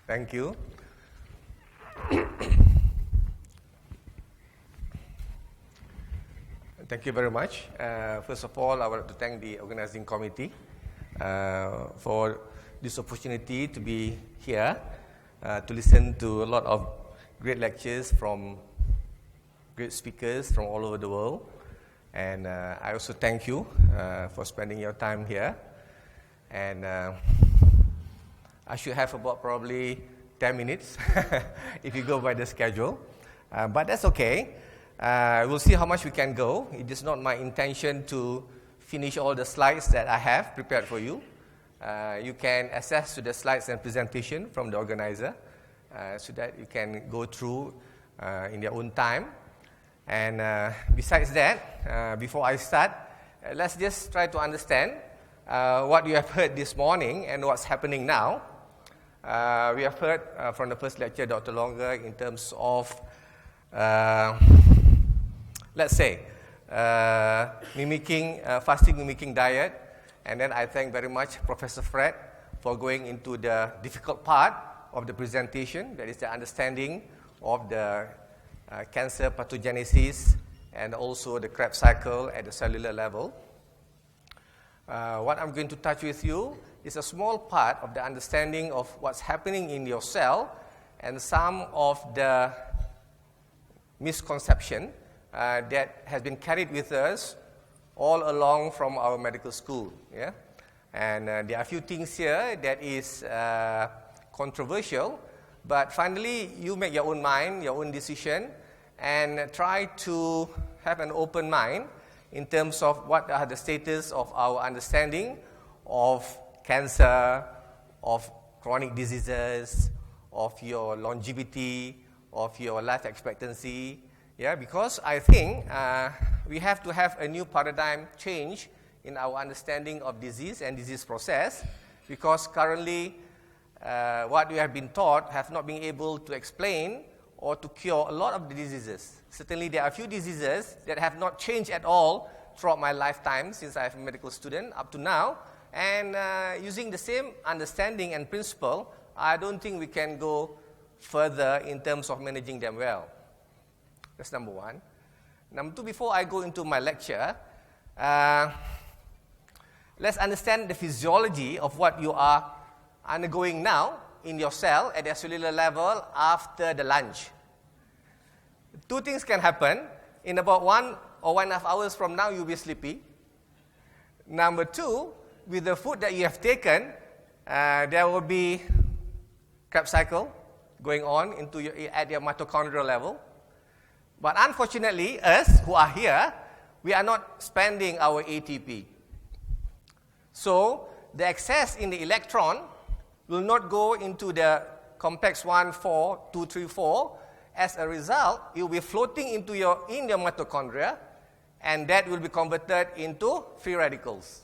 Thank you. Thank you very much. First of all, I want to thank the organizing committee for this opportunity to be here to listen to a lot of great lectures from great speakers from all over the world. And I also thank you for spending your time here. And I should have about probably 10 minutes if you go by the schedule. But that's okay. We'll see how much we can go. It is not my intention to finish all the slides that I have prepared for you. You can access to the slides and presentation from the organizer so that you can go through in your own time. And besides that, before I start, let's just try to understand what you have heard this morning and what's happening now. We have heard from the first lecture, Dr. Longer, in terms of let's say, fasting mimicking diet. And then I thank very much Professor Fred for going into the difficult part of the presentation, that is the understanding of the cancer pathogenesis and also the Krebs cycle at the cellular level. What I'm going to touch with you is a small part of the understanding of what's happening in your cell and some of the misconception that has been carried with us all along from our medical school. Yeah? And there are a few things here that is controversial, but finally you make your own mind, your own decision, and try to have an open mind in terms of what are the status of our understanding of cancer, of chronic diseases, of your longevity, of your life expectancy. Yeah, because I think we have to have a new paradigm change in our understanding of disease and disease process, because currently what we have been taught have not been able to explain or to cure a lot of the diseases. Certainly there are a few diseases that have not changed at all throughout my lifetime since I am a medical student up to now, and using the same understanding and principle, I don't think we can go further in terms of managing them well. That's number one. Number two, before I go into my lecture, let's understand the physiology of what you are undergoing now in your cell at the cellular level after the lunch. Two things can happen. In about 1 or 1.5 hours from now, you'll be sleepy. Number two, with the food that you have taken, there will be Krebs cycle going on at your mitochondrial level. But unfortunately, us who are here, we are not spending our ATP. So the excess in the electron will not go into the complex 1, 4, 2, 3, 4. As a result, it will be floating in your mitochondria, and that will be converted into free radicals.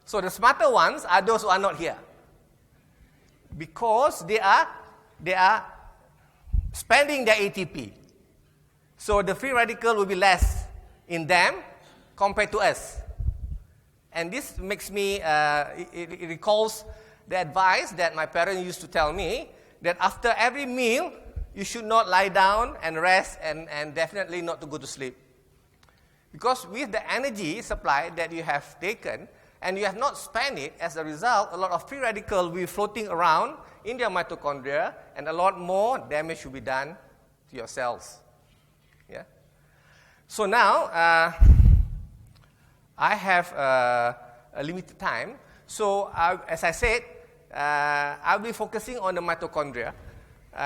So the smarter ones are those who are not here, because they are spending their ATP. So the free radical will be less in them compared to us. And this makes me, it recalls the advice that my parents used to tell me, that after every meal, you should not lie down and rest and definitely not to go to sleep. Because with the energy supply that you have taken, and you have not spent it, as a result, a lot of free radical will be floating around in your mitochondria, and a lot more damage will be done to your cells. Yeah. So now, I have a limited time. So, as I said, I'll be focusing on the mitochondria,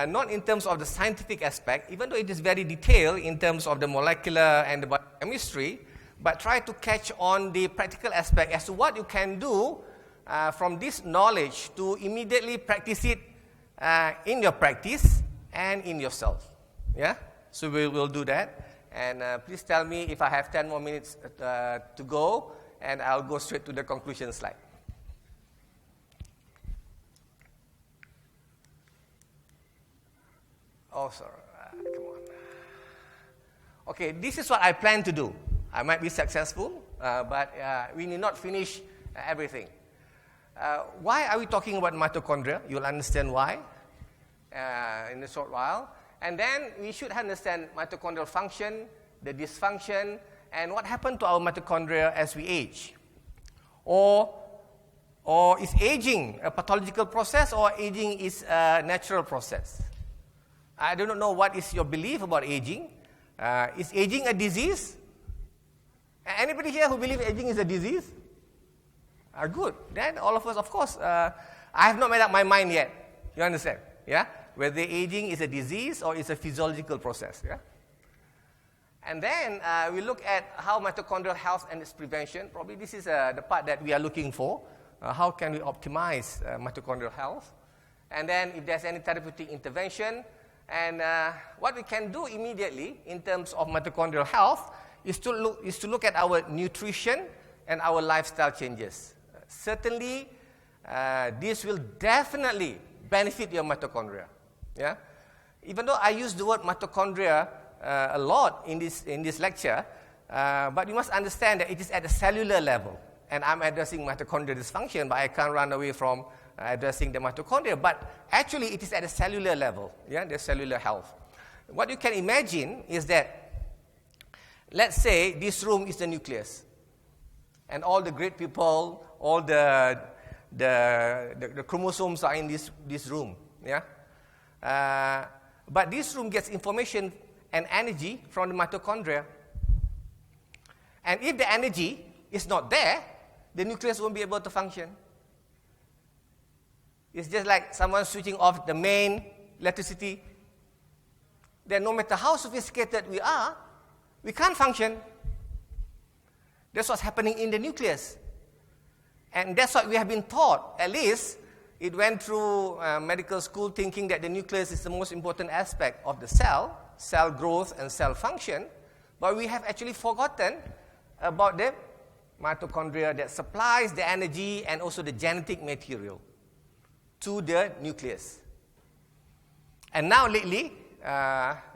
not in terms of the scientific aspect, even though it is very detailed in terms of the molecular and the biochemistry, but try to catch on the practical aspect as to what you can do from this knowledge to immediately practice it in your practice and in yourself. Yeah? So we will do that. And please tell me if I have 10 more minutes to go, and I'll go straight to the conclusion slide. Oh, sorry. Come on. Okay, this is what I plan to do. I might be successful, but we need not finish everything. Why are we talking about mitochondria? You'll understand why. in a short while. And then we should understand mitochondrial function, the dysfunction, and what happened to our mitochondria as we age. Or is aging a pathological process, or aging is a natural process? I do not know what is your belief about aging. Is aging a disease? Anybody here who believes aging is a disease? Good. Then all of us, of course, I have not made up my mind yet. You understand? Yeah? Whether aging is a disease or is a physiological process. Yeah? And then we look at how mitochondrial health and its prevention. Probably this is the part that we are looking for. How can we optimize mitochondrial health? And then if there's any therapeutic intervention, and what we can do immediately in terms of mitochondrial health is to look at our nutrition and our lifestyle changes. Certainly, this will definitely benefit your mitochondria. Yeah? Even though I use the word mitochondria a lot in this lecture, but you must understand that it is at a cellular level. And I'm addressing mitochondrial dysfunction, but I can't run away from addressing the mitochondria. But actually, it is at a cellular level, the cellular health. What you can imagine is that, let's say this room is the nucleus. And all the great people, all the chromosomes are in this room. Yeah? But this room gets information and energy from the mitochondria. And if the energy is not there, the nucleus won't be able to function. It's just like someone switching off the main electricity. Then no matter how sophisticated we are, we can't function. That's what's happening in the nucleus. And that's what we have been taught. At least it went through medical school thinking that the nucleus is the most important aspect of the cell growth and cell function. But we have actually forgotten about the mitochondria that supplies the energy and also the genetic material to the nucleus. And now lately,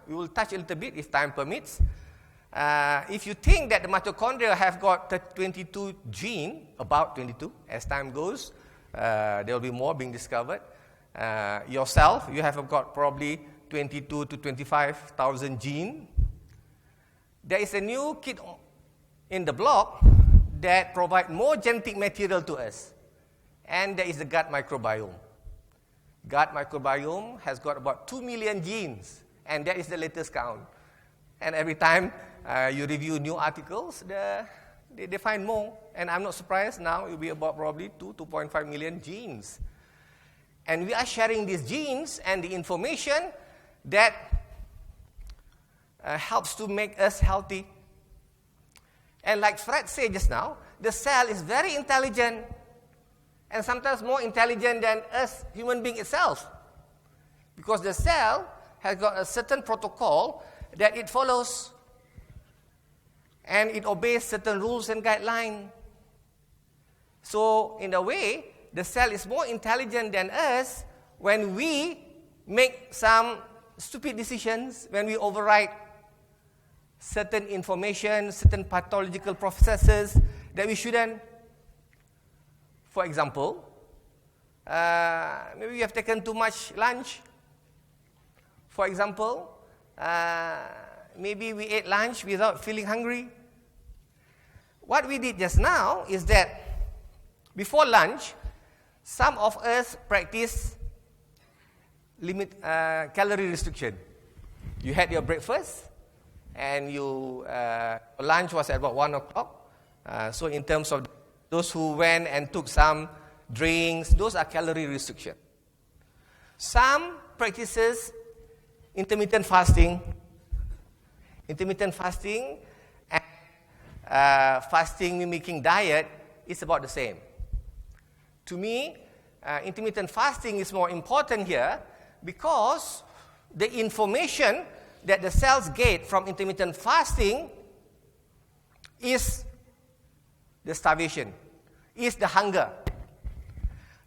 we will touch a little bit if time permits. If you think that the mitochondria have got 22 genes, about 22, as time goes, there will be more being discovered. Yourself, you have got probably 22 to 25,000 genes. There is a new kid in the block that provides more genetic material to us, and that is the gut microbiome. Gut microbiome has got about 2 million genes, and that is the latest count. And every time you review new articles, they find more. And I'm not surprised now it will be about probably 2.5 million genes. And we are sharing these genes and the information that helps to make us healthy. And like Fred said just now, the cell is very intelligent, and sometimes more intelligent than us human being itself. Because the cell has got a certain protocol that it follows, and it obeys certain rules and guidelines. So in a way, the cell is more intelligent than us when we make some stupid decisions, when we override certain information, certain pathological processes that we shouldn't. For example, maybe we have taken too much lunch. For example, maybe we ate lunch without feeling hungry. What we did just now is that before lunch, some of us practice calorie restriction. You had your breakfast, and lunch was at about 1 o'clock. So in terms of those who went and took some drinks, those are calorie restriction. Some practices intermittent fasting. Intermittent fasting and fasting mimicking diet is about the same. To me, intermittent fasting is more important here because the information that the cells get from intermittent fasting is the starvation, is the hunger.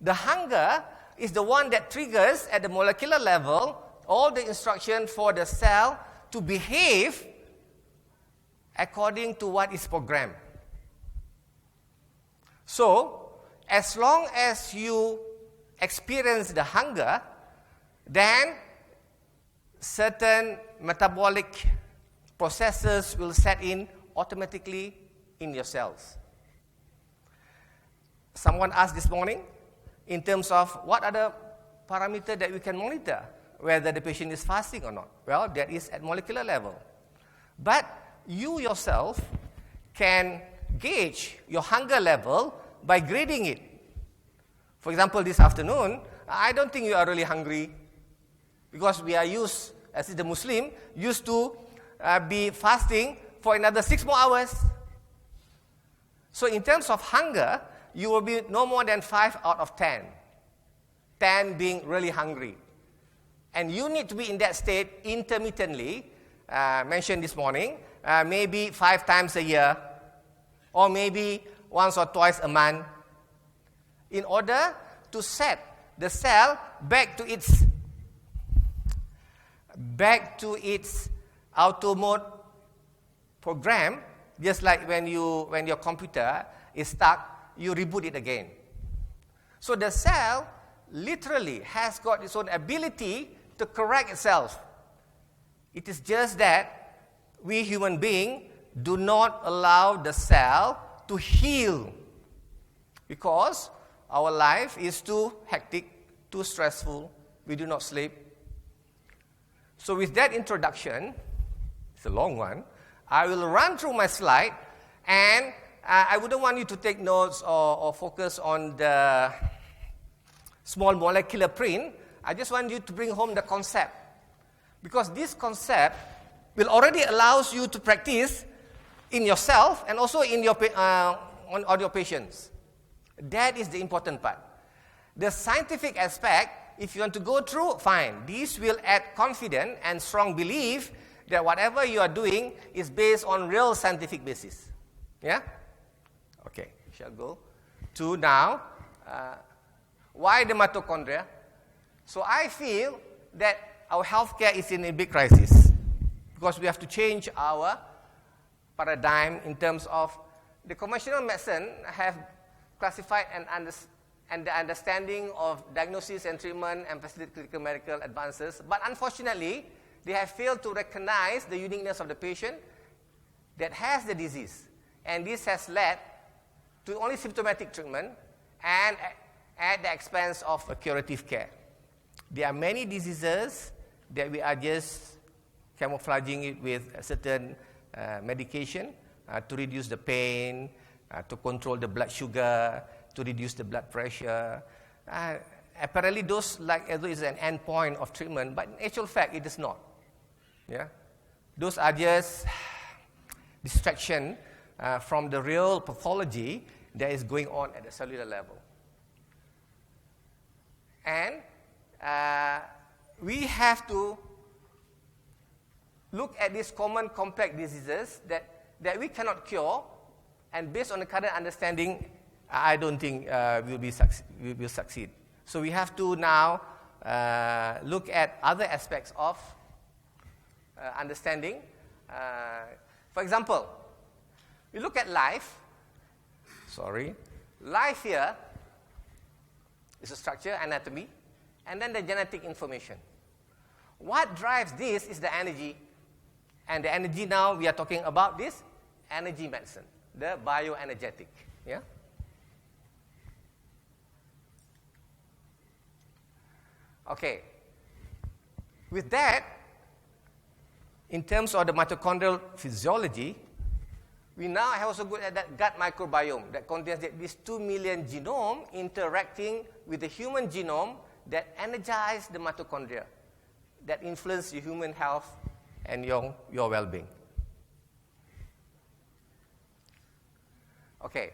The hunger is the one that triggers at the molecular level all the instruction for the cell to behave according to what is programmed. So, as long as you experience the hunger, then certain metabolic processes will set in automatically in your cells. Someone asked this morning in terms of what are the parameters that we can monitor, whether the patient is fasting or not. Well, that is at molecular level. But you yourself can gauge your hunger level by grading it. For example, this afternoon, I don't think you are really hungry because we are used, as the Muslim, used to be fasting for another 6 more hours. So in terms of hunger, you will be no more than 5 out of 10. 10 being really hungry. And you need to be in that state intermittently, mentioned this morning, maybe 5 times a year, or maybe once or twice a month, in order to set the cell back to its auto mode program, just like when your computer is stuck, you reboot it again. So the cell literally has got its own ability to correct itself. It is just that we human beings do not allow the cell to heal because our life is too hectic, too stressful, we do not sleep. So with that introduction, it's a long one, I will run through my slide, and I wouldn't want you to take notes or focus on the small molecular print. I just want you to bring home the concept, because this concept will already allows you to practice in yourself and also in your on your patients. That is the important part. The scientific aspect, if you want to go through, fine. This will add confidence and strong belief that whatever you are doing is based on real scientific basis. Yeah? Okay, shall go to now. Why the mitochondria? So I feel that our healthcare is in a big crisis because we have to change our paradigm in terms of the conventional medicine have classified and the understanding of diagnosis and treatment and facilitate critical medical advances, but unfortunately, they have failed to recognize the uniqueness of the patient that has the disease, and this has led to only symptomatic treatment and at the expense of a curative care. There are many diseases that we are just camouflaging it with a certain medication to reduce the pain, to control the blood sugar, to reduce the blood pressure. Apparently those like as though it's an end point of treatment, but in actual fact it is not. Yeah? Those are just distraction from the real pathology that is going on at the cellular level. And we have to look at these common complex diseases that we cannot cure, and based on the current understanding, I don't think we will succeed. So we have to now look at other aspects of understanding. For example, we look at life. Life here is a structure, anatomy, and then the genetic information. What drives this is the energy. And the energy now, we are talking about this energy medicine, the bioenergetic. Yeah? Okay. With that, in terms of the mitochondrial physiology, we now have also looked at that gut microbiome that contains these 2 million genome interacting with the human genome that energize the mitochondria, that influence your human health and your well-being. Okay.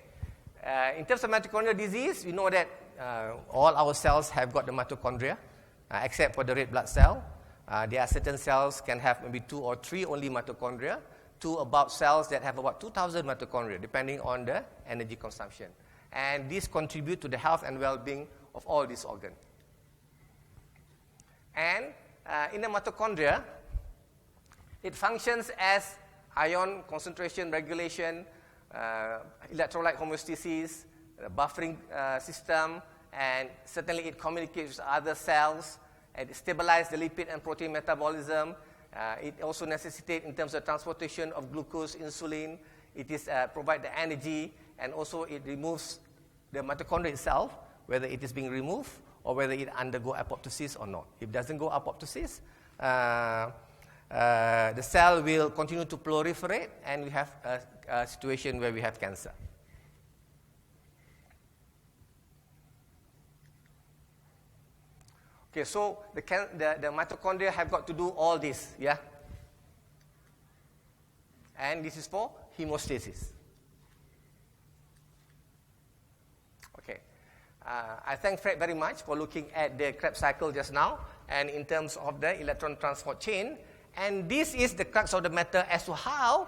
In terms of mitochondrial disease, we know that all our cells have got the mitochondria, except for the red blood cell. There are certain cells can have maybe 2 or 3 only mitochondria, to about cells that have about 2,000 mitochondria, depending on the energy consumption. And this contribute to the health and well-being of all these organs. And in the mitochondria, it functions as ion concentration regulation, electrolyte homeostasis, buffering system, and certainly it communicates with other cells it stabilizes the lipid and protein metabolism. It also necessitates in terms of transportation of glucose, insulin. It is provide the energy, and also it removes the mitochondria itself, whether it is being removed or whether it undergo apoptosis or not. If it doesn't go apoptosis, the cell will continue to proliferate, and we have a situation where we have cancer. Okay, so the mitochondria have got to do all this, yeah? And this is for hemostasis. Okay. I thank Fred very much for looking at the Krebs cycle just now, and in terms of the electron transport chain. And this is the crux of the matter as to how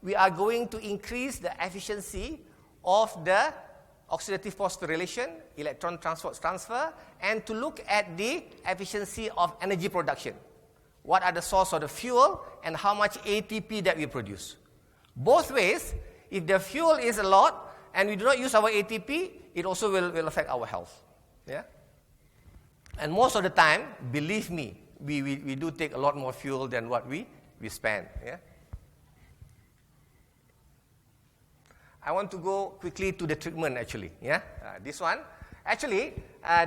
we are going to increase the efficiency of the oxidative phosphorylation, electron transport transfer, and to look at the efficiency of energy production. What are the source of the fuel and how much ATP that we produce? Both ways, if the fuel is a lot and we do not use our ATP, it also will affect our health. Yeah? And most of the time, believe me, we do take a lot more fuel than what we spend. Yeah? I want to go quickly to the treatment actually. Yeah? This one. Actually,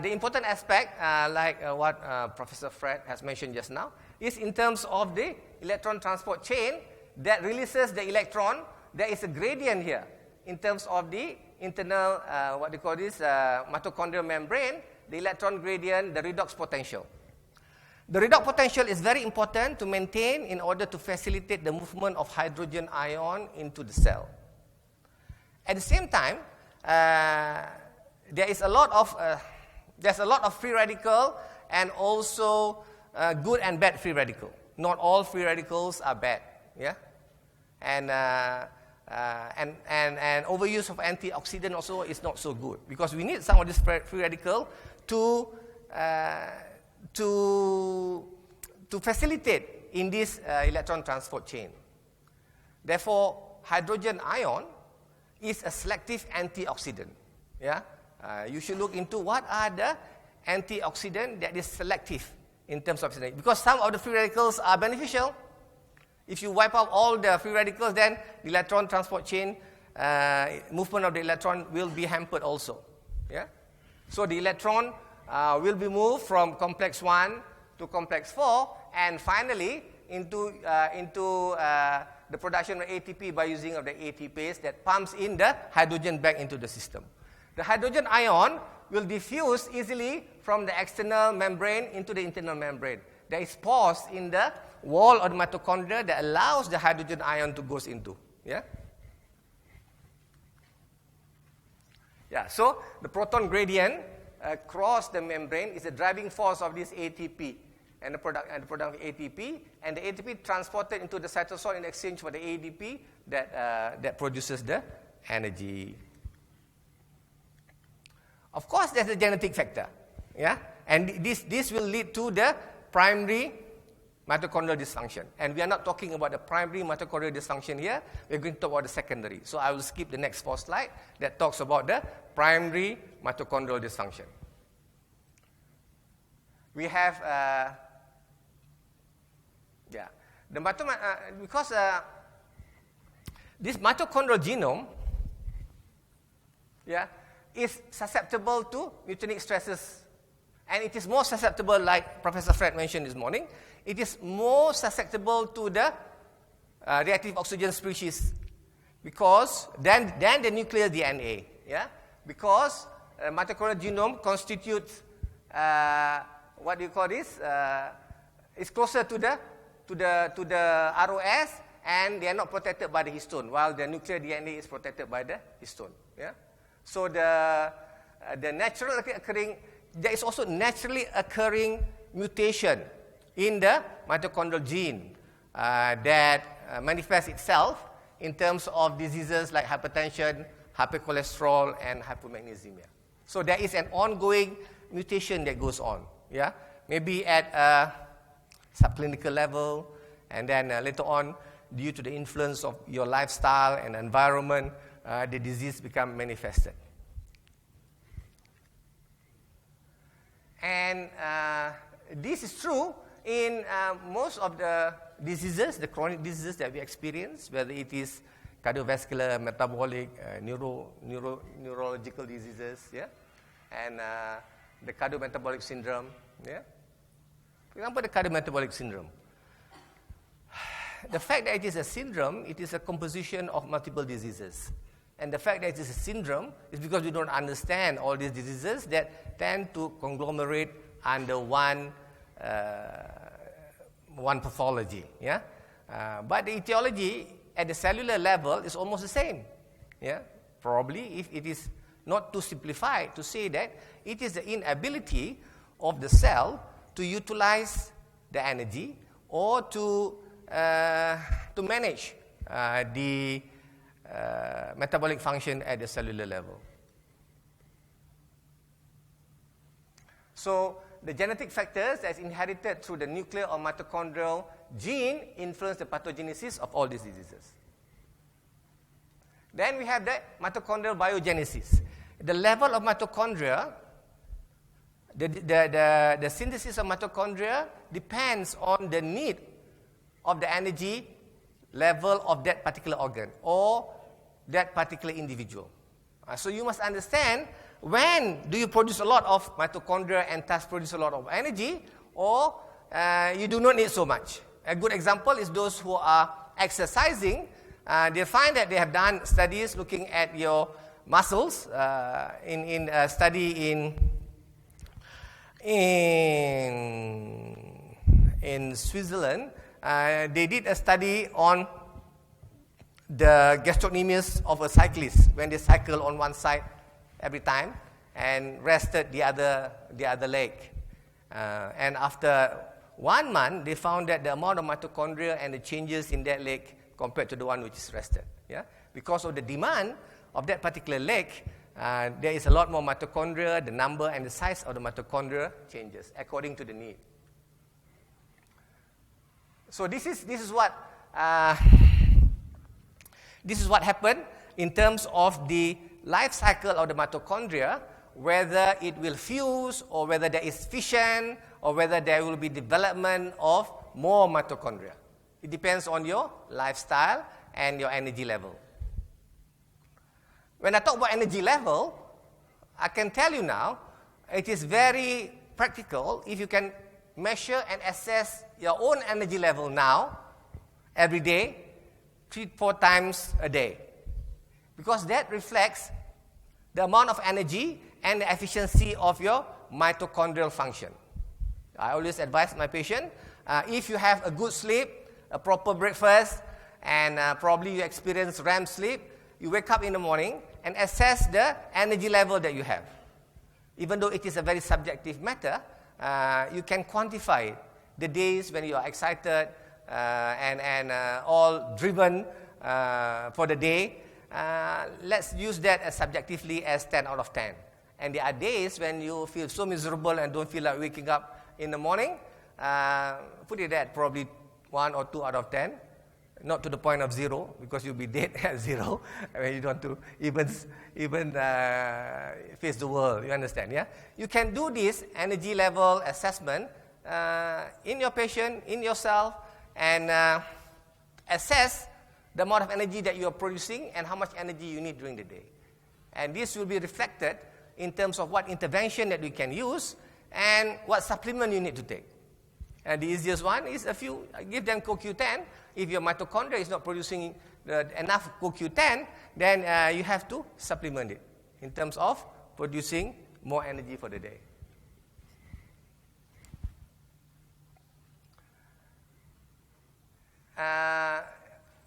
the important aspect, like what Professor Fred has mentioned just now, is in terms of the electron transport chain that releases the electron. There is a gradient here in terms of the internal, what they call this, mitochondrial membrane, the electron gradient, the redox potential. The redox potential is very important to maintain in order to facilitate the movement of hydrogen ion into the cell. At the same time, there's a lot of free radical and also good and bad free radical. Not all free radicals are bad, yeah. And overuse of antioxidant also is not so good because we need some of this free radical to facilitate in this electron transport chain. Therefore, hydrogen ion is a selective antioxidant. Yeah, you should look into what are the antioxidant that is selective in terms of synergy. Because some of the free radicals are beneficial. If you wipe out all the free radicals, then the electron transport chain movement of the electron will be hampered also. Yeah, so the electron will be moved from complex 1 to complex 4, and finally into the production of ATP by using of the ATPase that pumps in the hydrogen back into the system. The hydrogen ion will diffuse easily from the external membrane into the internal membrane. There is pores in the wall of the mitochondria that allows the hydrogen ion to go into. Yeah? Yeah, so the proton gradient across the membrane is the driving force of this ATP and the product of ATP, and the ATP transported into the cytosol in exchange for the ADP that produces the energy. Of course, there's a genetic factor, yeah, and this will lead to the primary mitochondrial dysfunction. And we are not talking about the primary mitochondrial dysfunction here. We're going to talk about the secondary. So I will skip the next 4 slides that talks about the primary mitochondrial dysfunction. We have because this mitochondrial genome, yeah, is susceptible to mutonic stresses, and it is more susceptible, like Professor Fred mentioned this morning, it is more susceptible to the reactive oxygen species because than the nuclear DNA, yeah, because mitochondrial genome constitutes what do you call this? It's closer to the ROS, and they are not protected by the histone, while the nuclear DNA is protected by the histone. Yeah. So the naturally occurring, there is also naturally occurring mutation in the mitochondrial gene that manifests itself in terms of diseases like hypertension, hypercholesterol, and hypomagnesemia. So there is an ongoing mutation that goes on. Yeah, maybe at a subclinical level, and then later on, due to the influence of your lifestyle and environment, the disease become manifested. And this is true in most of the diseases, the chronic diseases that we experience, whether it is cardiovascular, metabolic, neurological diseases, yeah, and the cardiometabolic syndrome, yeah. For example, the cardiometabolic syndrome. The fact that it is a syndrome, it is a composition of multiple diseases. And the fact that it is a syndrome is because we don't understand all these diseases that tend to conglomerate under one pathology. Yeah? But the etiology at the cellular level is almost the same. Yeah? Probably, if it is not too simplified to say that it is the inability of the cell to utilize the energy or to manage the metabolic function at the cellular level. So the genetic factors that's inherited through the nuclear or mitochondrial gene influence the pathogenesis of all these diseases. Then we have the mitochondrial biogenesis. The level of mitochondria, the synthesis of mitochondria depends on the need of the energy level of that particular organ or that particular individual. So you must understand, when do you produce a lot of mitochondria and thus produce a lot of energy, or you do not need so much. A good example is those who are exercising. They find that they have done studies looking at your muscles. In a study in Switzerland, they did a study on the gastrocnemius of a cyclist when they cycle on one side every time and rested the other leg. And after 1 month, they found that the amount of mitochondria and the changes in that leg compared to the one which is rested. Yeah? Because of the demand of that particular leg, there is a lot more mitochondria. The number and the size of the mitochondria changes according to the need. So this is what happened in terms of the life cycle of the mitochondria, whether it will fuse or whether there is fission or whether there will be development of more mitochondria. It depends on your lifestyle and your energy level. When I talk about energy level, I can tell you now, it is very practical if you can measure and assess your own energy level now, every day, 3-4 times a day. Because that reflects the amount of energy and the efficiency of your mitochondrial function. I always advise my patient, if you have a good sleep, a proper breakfast, and probably you experience REM sleep, you wake up in the morning and assess the energy level that you have. Even though it is a very subjective matter, you can quantify the days when you are excited and all driven for the day. Let's use that as subjectively as 10 out of 10. And there are days when you feel so miserable and don't feel like waking up in the morning. Put it at probably 1 or 2 out of 10. Not to the point of 0, because you'll be dead at 0 when you don't to even face the world. You understand, yeah? You can do this energy level assessment in your patient, in yourself, and assess the amount of energy that you are producing and how much energy you need during the day. And this will be reflected in terms of what intervention that we can use and what supplement you need to take. And the easiest one is give them CoQ10. If your mitochondria is not producing enough CoQ10, then you have to supplement it in terms of producing more energy for the day.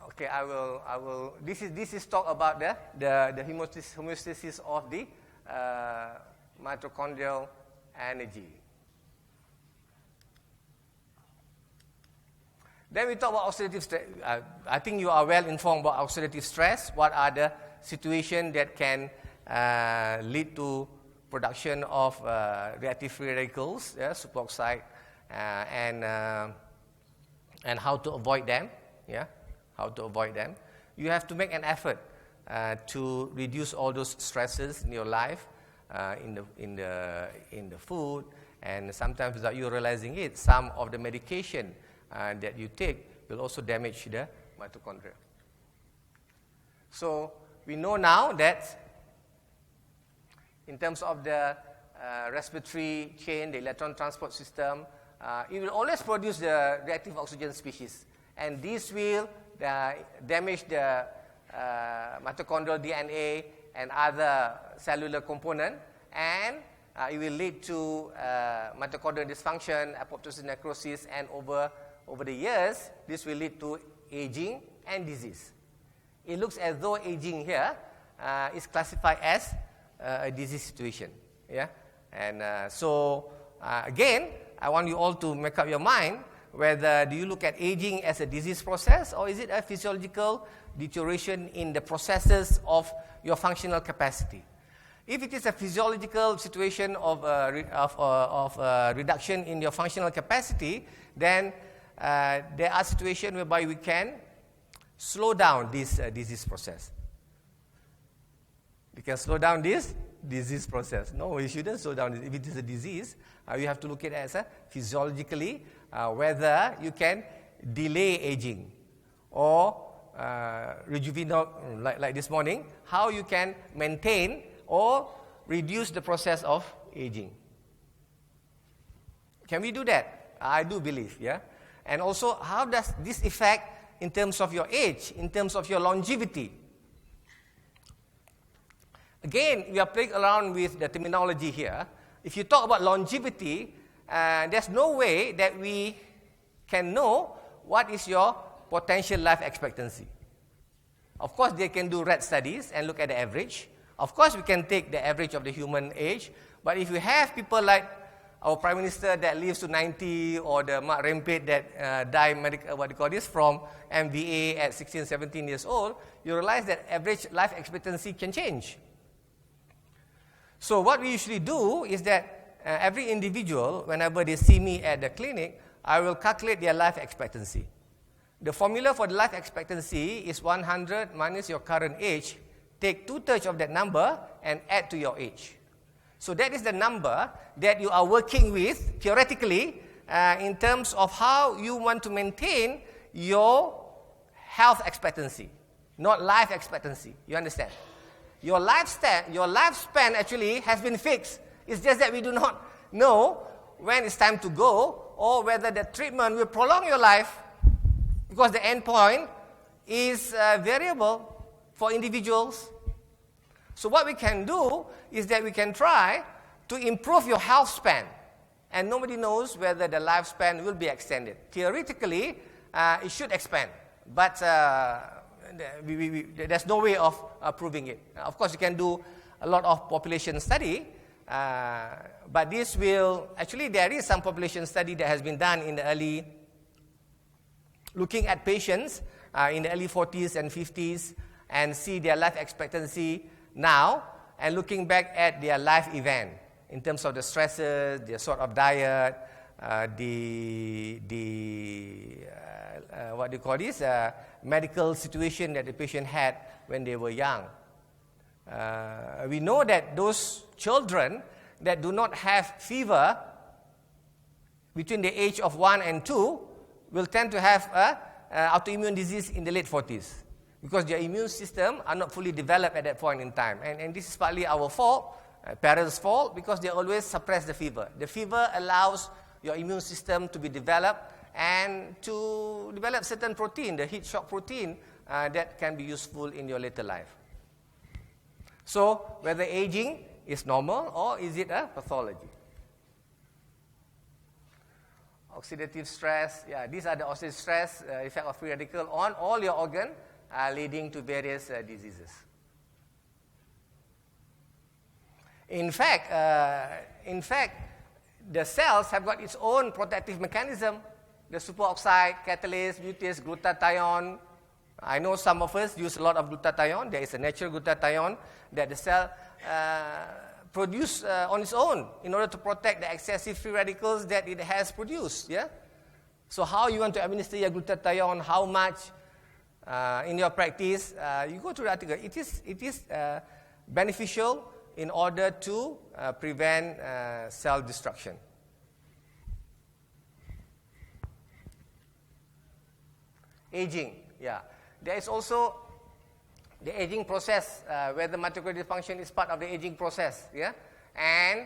Okay, I will. This is talk about the homeostasis of the mitochondrial energy. Then we talk about oxidative stress. I think you are well informed about oxidative stress. What are the situations that can lead to production of reactive free radicals, superoxide, and how to avoid them. Yeah, how to avoid them. You have to make an effort to reduce all those stresses in your life, in the food, And sometimes without you realizing it, some of the medication that you take will also damage the mitochondria. So we know now that in terms of the respiratory chain, the electron transport system, it will always produce the reactive oxygen species. And this will damage the mitochondrial DNA and other cellular component, and it will lead to mitochondrial dysfunction, apoptosis, necrosis, and over the years, this will lead to aging and disease. It looks as though aging here is classified as a disease situation. Yeah, and so again, I want you all to make up your mind whether do you look at aging as a disease process, or is it a physiological deterioration in the processes of your functional capacity. If it is a physiological situation of reduction in your functional capacity, then there are situations whereby we can slow down this disease process. We can slow down this disease process. No, we shouldn't slow down. If it is a disease, you have to look at it as a physiologically whether you can delay aging or rejuvenate, like this morning, how you can maintain or reduce the process of aging. Can we do that? I do believe, yeah. And also, how does this affect in terms of your age, in terms of your longevity? Again, we are playing around with the terminology here. If you talk about longevity, there's no way that we can know what is your potential life expectancy. Of course, they can do rat studies and look at the average. Of course, we can take the average of the human age. But if you have people like our Prime Minister that lives to 90, or the Mak Rempit that died from MVA at 16, 17 years old, you realize that average life expectancy can change. So what we usually do is that every individual, whenever they see me at the clinic, I will calculate their life expectancy. The formula for the life expectancy is 100 minus your current age. Take 2/3 of that number and add to your age. So that is the number that you are working with, theoretically, in terms of how you want to maintain your health expectancy, not life expectancy. You understand? Your lifespan actually has been fixed. It's just that we do not know when it's time to go, or whether the treatment will prolong your life, because the end point is variable for individuals. So what we can do is that we can try to improve your health span, and nobody knows whether the lifespan will be extended. Theoretically, it should expand, but there's no way of proving it. Of course, you can do a lot of population study, but this will, actually there is some population study that has been done in the early, looking at patients in the early 40s and 50s and see their life expectancy now, and looking back at their life event in terms of the stresses, their sort of diet, what do you call this, medical situation that the patient had when they were young. We know that those children that do not have fever between the age of 1 and 2 will tend to have autoimmune disease in the late 40s, because their immune system are not fully developed at that point in time. And this is partly our fault, parents' fault, because they always suppress the fever. The fever allows your immune system to be developed and to develop certain protein, the heat shock protein, that can be useful in your later life. So, whether aging is normal or is it a pathology? Oxidative stress, these are the oxidative stress effect of free radical on all your organs, leading to various diseases. In fact, the cells have got its own protective mechanism. The superoxide, catalase, mutase, glutathione. I know some of us use a lot of glutathione. There is a natural glutathione that the cell produce on its own in order to protect the excessive free radicals that it has produced. Yeah. So how you want to administer your glutathione? How much in your practice? You go to the article. It is beneficial in order to prevent cell destruction. aging. Yeah. There is also the aging process, where the mitochondrial dysfunction is part of the aging process. Yeah. And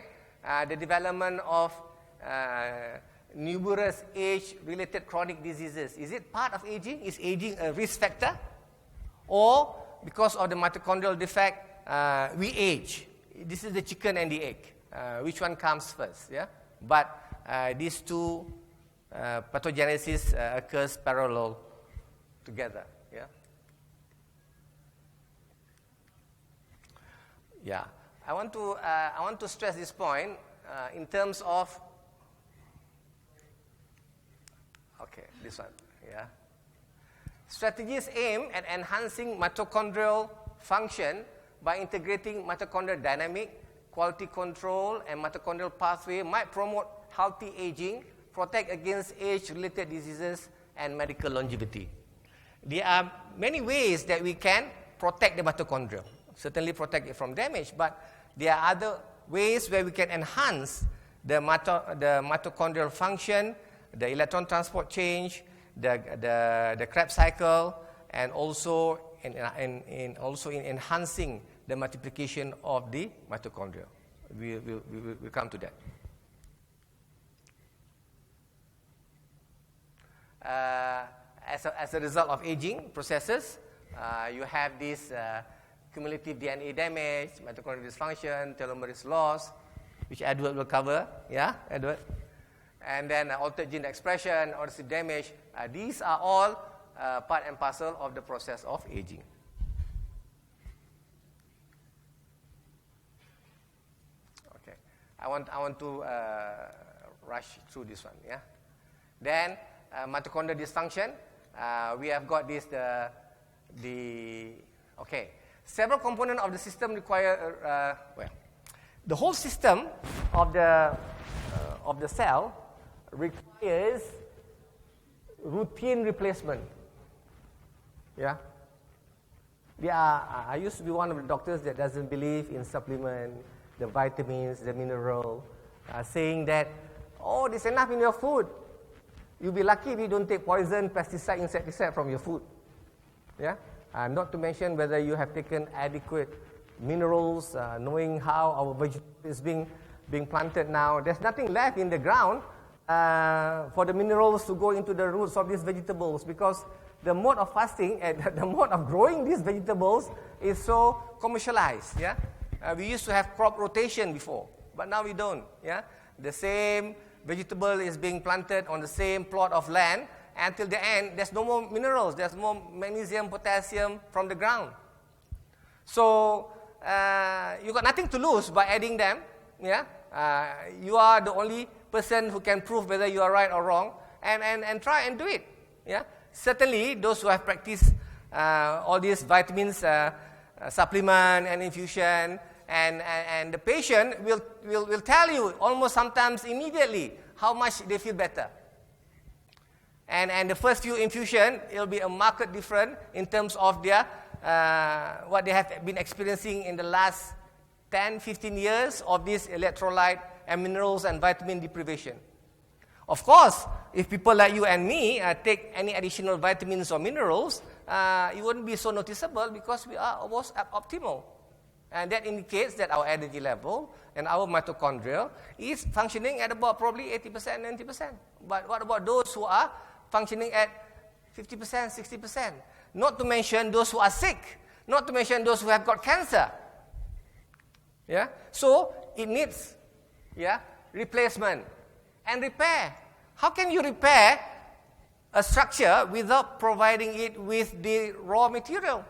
the development of numerous age-related chronic diseases. Is it part of aging? Is aging a risk factor? Or because of the mitochondrial defect, we age? This is the chicken and the egg. Which one comes first? Yeah. But these two pathogenesis occurs parallel together. Yeah. Yeah. I want to stress this point in terms of. Okay, this one. Yeah. Strategies aim at enhancing mitochondrial function by integrating mitochondrial dynamic, quality control, and mitochondrial pathway might promote healthy aging, protect against age-related diseases, and medical longevity. There are many ways that we can protect the mitochondria. Certainly protect it from damage, but there are other ways where we can enhance the mitochondrial function, the electron transport change, the Krebs cycle, and also in enhancing the multiplication of the mitochondria. We'll come to that. As a result of aging processes, you have this cumulative DNA damage, mitochondrial dysfunction, telomerase loss, which Edward will cover. Yeah, Edward? And then altered gene expression, oxidative damage. These are all part and parcel of the process of aging. Okay, I want to rush through this one. Yeah. Then mitochondrial dysfunction. We have got this okay. Several components of the system require the whole system of the cell requires routine replacement. Yeah. I used to be one of the doctors that doesn't believe in supplement, the vitamins, the mineral, saying that, oh, there's enough in your food. You'll be lucky if you don't take poison, pesticide, insecticide from your food. Yeah. Not to mention whether you have taken adequate minerals, knowing how our vegetable is being planted now. There's nothing left in the ground for the minerals to go into the roots of these vegetables, because the mode of fasting and the mode of growing these vegetables is so commercialized. Yeah, we used to have crop rotation before, but now we don't. Yeah, the same vegetable is being planted on the same plot of land until the end. There's no more minerals. There's more magnesium, potassium from the ground. So you got nothing to lose by adding them. Yeah, you are the only person who can prove whether you are right or wrong, and try and do it. Yeah, certainly those who have practiced all these vitamins, supplement and infusion, and the patient will tell you almost sometimes immediately how much they feel better. And the first few infusion, it will be a marked difference in terms of their what they have been experiencing in the last 10, 15 years of this electrolyte and minerals and vitamin deprivation. Of course, if people like you and me take any additional vitamins or minerals, it wouldn't be so noticeable because we are almost at optimal. And that indicates that our energy level and our mitochondria is functioning at about probably 80%, 90%. But what about those who are functioning at 50%, 60%? Not to mention those who are sick. Not to mention those who have got cancer. Yeah? So, it needs replacement and repair. How can you repair a structure without providing it with the raw material?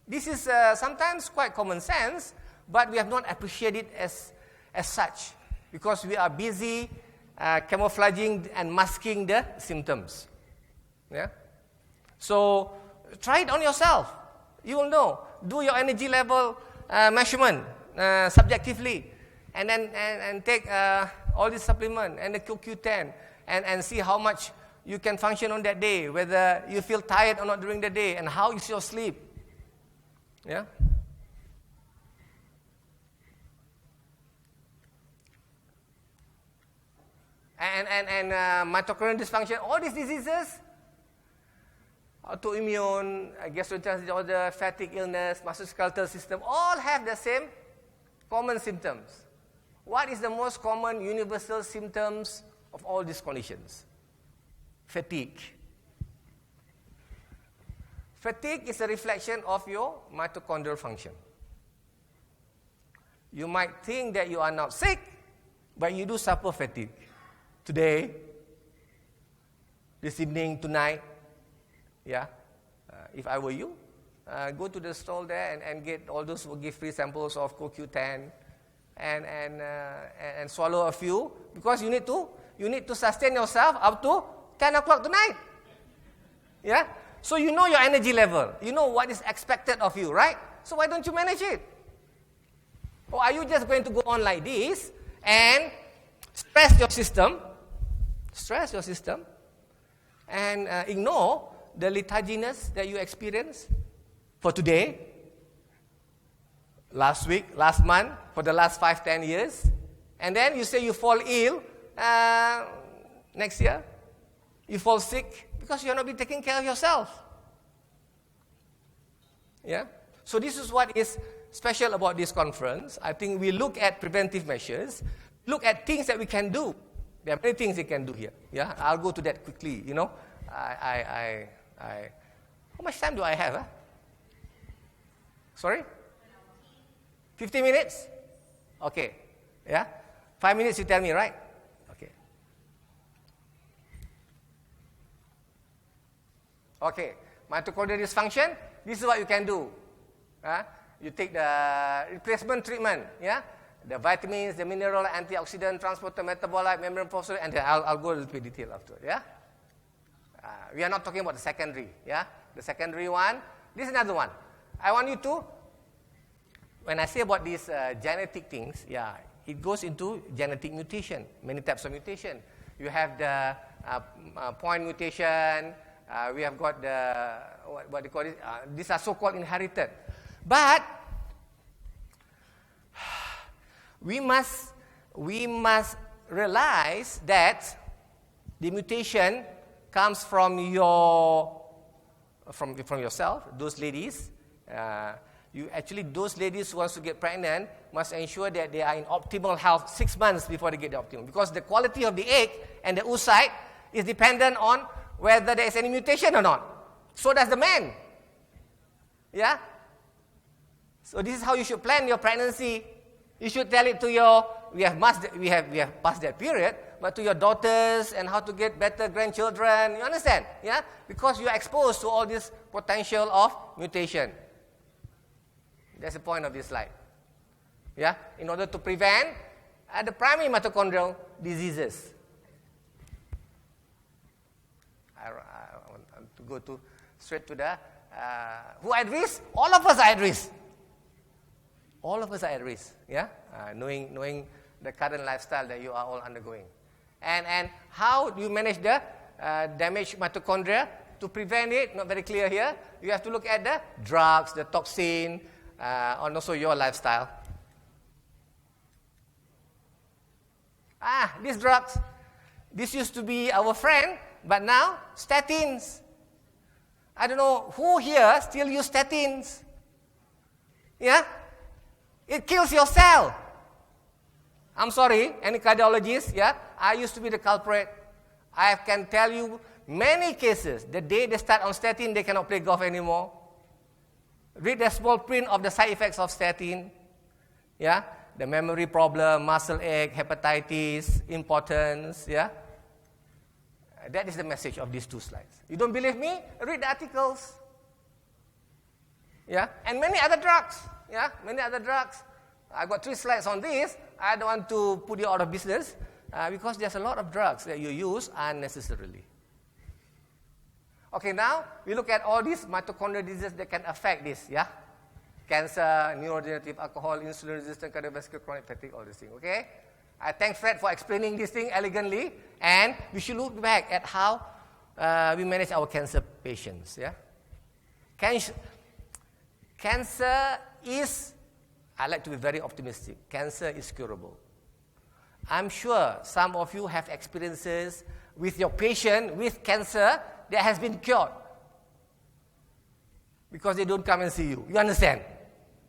This is sometimes quite common sense, but we have not appreciated it as such because we are busy camouflaging and masking the symptoms. Yeah? So, try it on yourself. You will know. Do your energy level measurement subjectively, and then and take all this supplement and the CoQ10 and see how much you can function on that day, whether you feel tired or not during the day, and how is your sleep. Yeah. And mitochondrial dysfunction, all these diseases autoimmune, gastrointestinal disorder, fatigue illness, musculoskeletal system, all have the same common symptoms. What is the most common universal symptoms of all these conditions? Fatigue. Fatigue is a reflection of your mitochondrial function. You might think that you are not sick, but you do suffer fatigue. Today, this evening, tonight, if I were you, go to the stall there and get all those who give free samples of CoQ10 and swallow a few, because you need to sustain yourself up to 10 o'clock tonight. Yeah? So you know your energy level. You know what is expected of you, right? So why don't you manage it? Or are you just going to go on like this and stress your system, and ignore the letharginess that you experience for today, last week, last month, for the last 5-10 years, and then you say you fall ill next year, you fall sick because you are not been taking care of yourself. Yeah? So this is what is special about this conference. I think we look at preventive measures, look at things that we can do. There are many things you can do here. Yeah, I'll go to that quickly. You know, how much time do I have? Huh? Sorry? 50 minutes? Okay. Yeah? 5 minutes you tell me, right? Okay. Okay. Mitochondrial dysfunction, this is what you can do. You take the replacement treatment, yeah? The vitamins, the mineral, antioxidant, transporter, metabolite, membrane phosphorus, and then I'll go a little bit detail after, yeah? We are not talking about the secondary, yeah? The secondary one, this is another one. I want you to, when I say about these genetic things, yeah, it goes into genetic mutation, many types of mutation. You have the point mutation, we have got the, what they call it, these are so-called inherited. But we must realize that the mutation comes from yourself, those ladies. Those ladies who want to get pregnant must ensure that they are in optimal health 6 months before they get the optimum, because the quality of the egg and the oocyte is dependent on whether there is any mutation or not. So does the man. Yeah? So this is how you should plan your pregnancy. You should tell it to we have passed that period, but to your daughters and how to get better grandchildren. You understand? Yeah? Because you are exposed to all this potential of mutation. That's the point of this slide. Yeah? In order to prevent the primary mitochondrial diseases. I want to go straight to the who are at risk? All of us are at risk. All of us are at risk, yeah? Knowing the current lifestyle that you are all undergoing. And how do you manage the damaged mitochondria? To prevent it, not very clear here. You have to look at the drugs, the toxin, and also your lifestyle. These drugs. This used to be our friend, but now, statins. I don't know who here still use statins. Yeah? It kills your cell. I'm sorry, any cardiologist, yeah? I used to be the culprit. I can tell you many cases, the day they start on statin, they cannot play golf anymore. Read the small print of the side effects of statin. Yeah? The memory problem, muscle ache, hepatitis, impotence, yeah? That is the message of these 2 slides. You don't believe me? Read the articles. Yeah? And many other drugs. Yeah? Many other drugs. I've got 3 slides on this. I don't want to put you out of business because there's a lot of drugs that you use unnecessarily. Okay, now we look at all these mitochondrial diseases that can affect this, yeah? Cancer, neurodegenerative, alcohol, insulin-resistant, cardiovascular, chronic fatigue, all these things, okay? I thank Fred for explaining this thing elegantly, and we should look back at how we manage our cancer patients, yeah? Cancer is, I like to be very optimistic, cancer is curable. I'm sure some of you have experiences with your patient with cancer that has been cured. because they don't come and see you. You understand?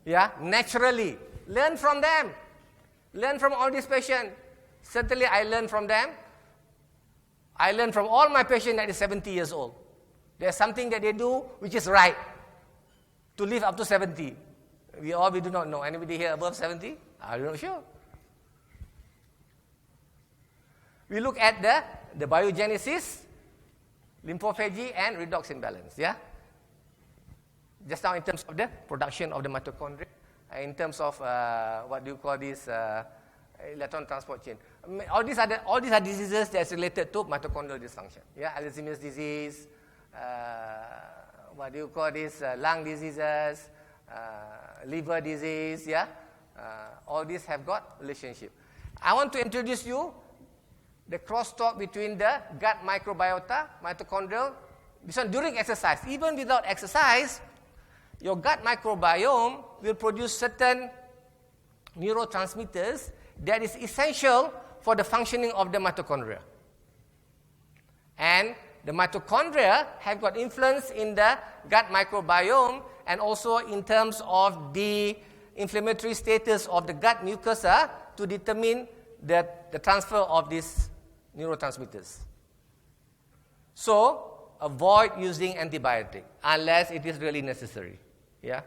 Yeah, naturally. Learn from them. Learn from all these patients. Certainly I learn from them. I learn from all my patients that is 70 years old. There's something that they do which is right to live up to 70. We do not know. Anybody here above 70? I'm not sure. We look at the biogenesis, lymphophagy, and redox imbalance. Yeah. Just now in terms of the production of the mitochondria, in terms of what do you call this electron transport chain. All these are diseases that's related to mitochondrial dysfunction. Yeah, Alzheimer's disease, what do you call this lung diseases, liver disease. Yeah, all these have got relationship. I want to introduce you the crosstalk between the gut microbiota, mitochondrial. This one during exercise. Even without exercise, your gut microbiome will produce certain neurotransmitters that is essential for the functioning of the mitochondria. And the mitochondria have got influence in the gut microbiome and also in terms of the inflammatory status of the gut mucosa to determine the transfer of these neurotransmitters. So, avoid using antibiotic unless it is really necessary. Yeah.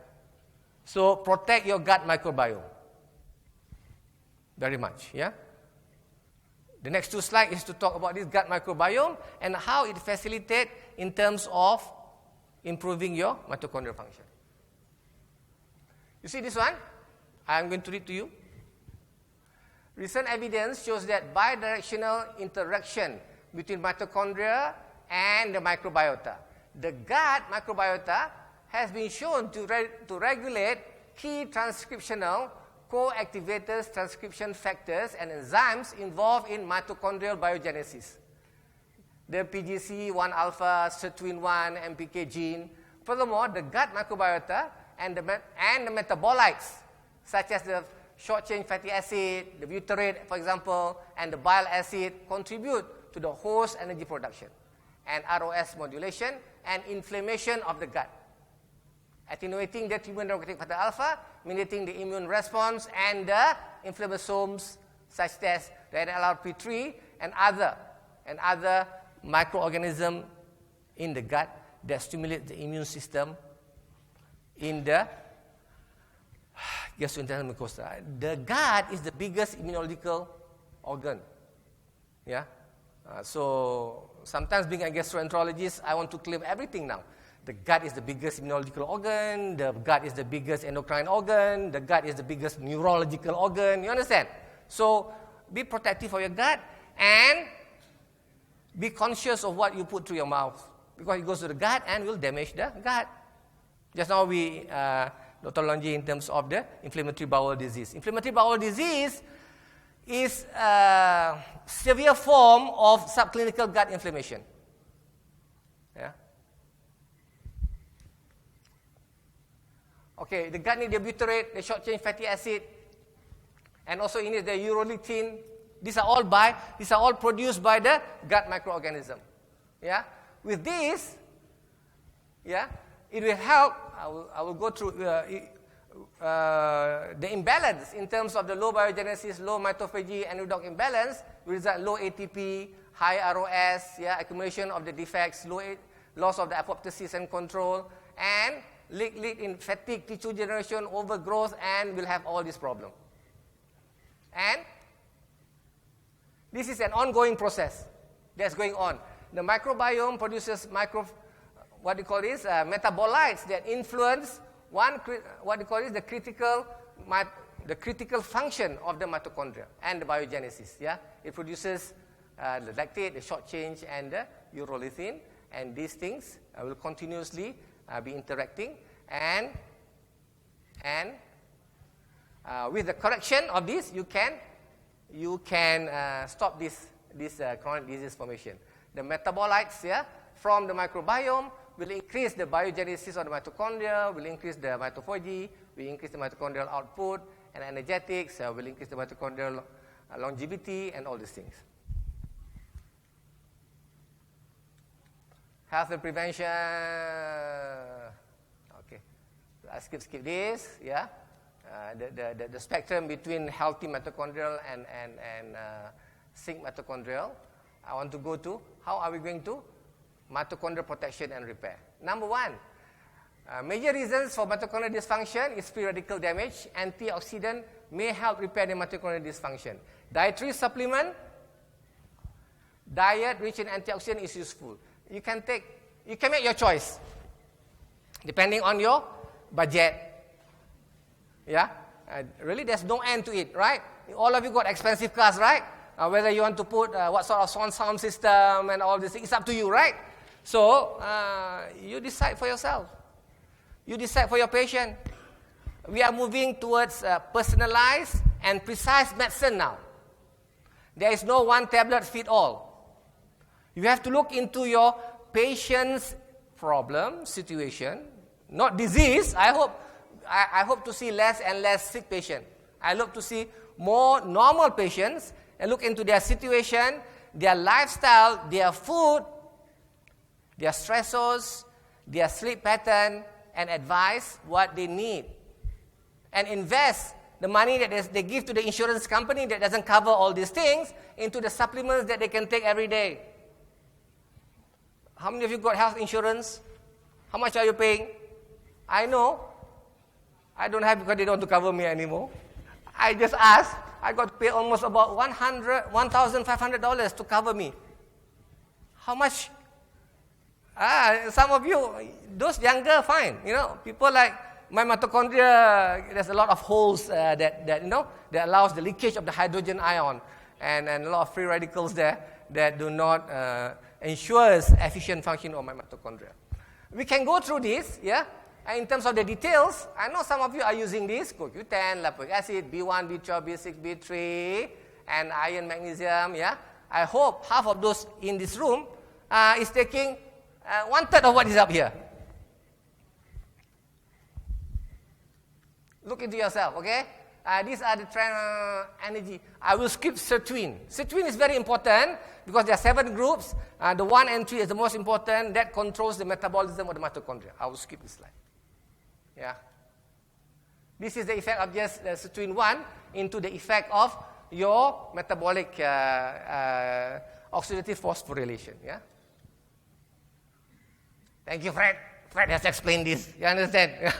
So, protect your gut microbiome very much. Yeah. The next two slides is to talk about this gut microbiome and how it facilitates in terms of improving your mitochondrial function. You see this one? I am going to read to you. Recent evidence shows that bidirectional interaction between mitochondria and the microbiota. The gut microbiota has been shown to regulate key transcriptional co-activators, transcription factors, and enzymes involved in mitochondrial biogenesis. The PGC1 alpha, sirtuin-1, MPK gene. Furthermore, the gut microbiota and the metabolites, such as the short-chain fatty acid, the butyrate, for example, and the bile acid, contribute to the host energy production and ROS modulation and inflammation of the gut, attenuating the human democratic factor alpha, mediating the immune response and the inflammasomes such as the NLRP3 and other microorganisms in the gut that stimulate the immune system in the gastrointestinal mucosa. The gut is the biggest immunological organ. Yeah. So sometimes being a gastroenterologist, I want to claim everything now. The gut is the biggest immunological organ. The gut is the biggest endocrine organ. The gut is the biggest neurological organ. You understand? So be protective of your gut and be conscious of what you put through your mouth, because it goes to the gut and will damage the gut. Just now Dr. Lonji in terms of the inflammatory bowel disease. Inflammatory bowel disease is a severe form of subclinical gut inflammation. Yeah. Okay, the gut needs the butyrate, the short-chain fatty acid, and also it needs the urolithin. These are all produced by the gut microorganism. Yeah. With this, yeah, it will help. I will go through the imbalance in terms of the low biogenesis, low mitophagy, and redox imbalance will result low ATP, high ROS, yeah, accumulation of the defects, loss of the apoptosis and control, and lead in fatigue, tissue generation, overgrowth, and will have all these problems. And this is an ongoing process that's going on. The microbiome produces metabolites that influence the critical function of the mitochondria and the biogenesis. Yeah, it produces the lactate, the short chain, and the urolithin, and these things will continuously be interacting, and with the correction of this, you can stop this chronic disease formation. The metabolites, yeah, from the microbiome will increase the biogenesis of the mitochondria, will increase the mitophagy, will increase the mitochondrial output, and energetics will increase the mitochondrial longevity, and all these things. Health and prevention. Okay. I skip this, yeah. The spectrum between healthy mitochondrial and sick mitochondrial. I want to go to how are we going to mitochondrial protection and repair. Number one, major reasons for mitochondrial dysfunction is free radical damage. Antioxidant may help repair the mitochondrial dysfunction. Dietary supplement, diet rich in antioxidant is useful. You can make your choice depending on your budget. Yeah, really, there's no end to it, right? All of you got expensive cars, right? Whether you want to put what sort of sound system and all this, it's up to you, right? So you decide for yourself. You decide for your patient. We are moving towards personalized and precise medicine now. There is no one tablet fit all. You have to look into your patient's problem, situation, not disease. I hope to see less and less sick patients. I look to see more normal patients and look into their situation, their lifestyle, their food, their stressors, their sleep pattern, and advise what they need. And invest the money that they give to the insurance company that doesn't cover all these things into the supplements that they can take every day. How many of you got health insurance? How much are you paying? I know. I don't have because they don't want to cover me anymore. I just asked. I got to pay almost about $1,500 to cover me. How much? Some of you, those younger, fine. You know, people like my mitochondria, there's a lot of holes that allows the leakage of the hydrogen ion and a lot of free radicals there that do not ensures efficient function of my mitochondria. We can go through this, yeah. In terms of the details, I know some of you are using this, CoQ10, lipoic acid, B1, B12, B6, B3, and iron, magnesium, yeah. I hope half of those in this room is taking 1/3 of what is up here. Look into yourself, okay? These are the trend energy. I will skip sirtuin. Sirtuin is very important because there are 7 groups. The 1 and 3 is the most important. That controls the metabolism of the mitochondria. I will skip this slide. Yeah. This is the effect of just sirtuin 1 into the effect of your metabolic oxidative phosphorylation. Yeah. Thank you, Fred. Fred has explained this. You understand?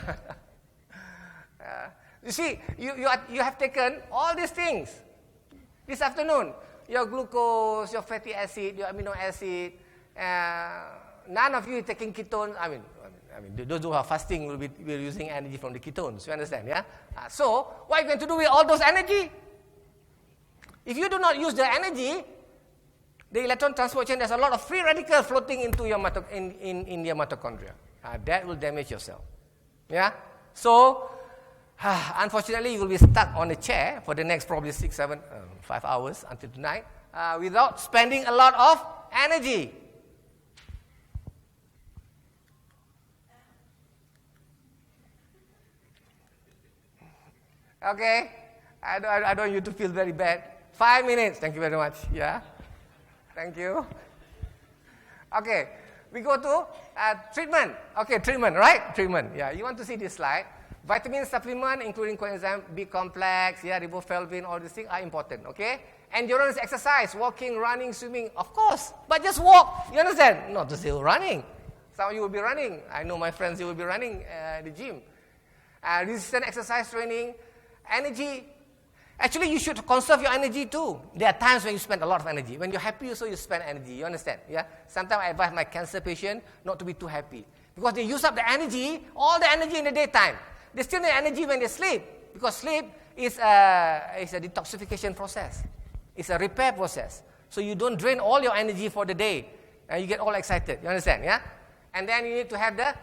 You see, you have taken all these things this afternoon. Your glucose, your fatty acid, your amino acid. None of you is taking ketones. I mean, those who are fasting will be using energy from the ketones. You understand? Yeah. So, what are you going to do with all those energy? If you do not use the energy, the electron transport chain, there's a lot of free radicals floating into your in your mitochondria. That will damage your cell. Yeah. So, unfortunately, you will be stuck on a chair for the next probably 6, 7, 5 hours until tonight without spending a lot of energy. Okay? I don't want you to feel very bad. 5 minutes. Thank you very much. Yeah? Thank you. Okay. We go to treatment. Okay, treatment, right? Treatment. Yeah, you want to see this slide. Vitamin supplement, including coenzyme B complex, riboflavin, all these things are important, okay? Endurance exercise, walking, running, swimming, of course. But just walk, you understand? Not to say running. Some of you will be running. I know my friends, you will be running at the gym. Resistant exercise training, energy. Actually, you should conserve your energy too. There are times when you spend a lot of energy. When you're happy, so you spend energy. You understand? Yeah. Sometimes I advise my cancer patient not to be too happy because they use up the energy, all the energy in the daytime. They still need energy when they sleep because sleep is a detoxification process. It's a repair process. So you don't drain all your energy for the day and you get all excited. You understand? Yeah. And then you need to have the